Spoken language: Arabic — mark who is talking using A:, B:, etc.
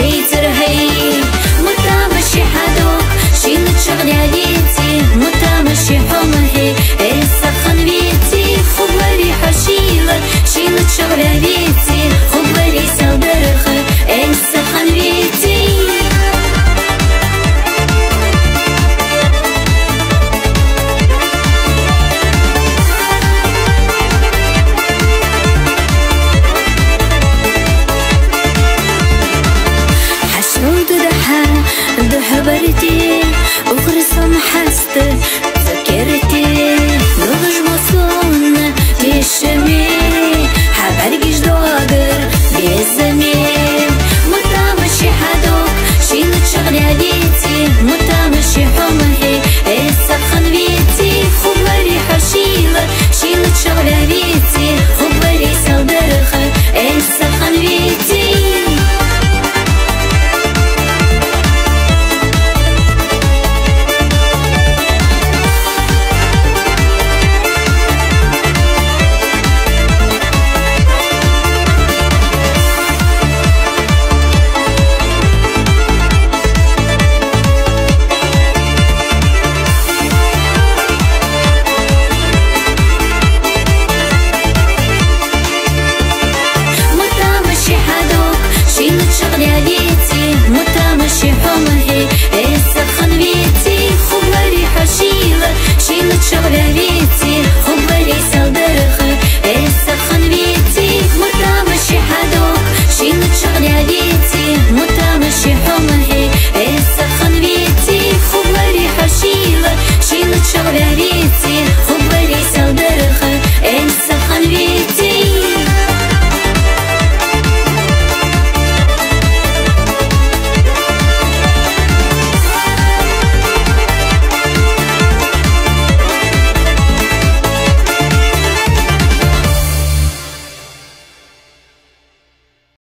A: سيتر هي متمشي حدوك شيل تشغلي عليتي متمشي حمهي السخن بيتي خبري حشيلة شيل تشغلي عليتي خبري سودرخ السخن بيتي حبرتي وخرصم حست ذكرتي نضج مصون الشمي حبرقش دواقر بالزمين متمشي حدوك شيل تشغلي عليتي متمشي حمى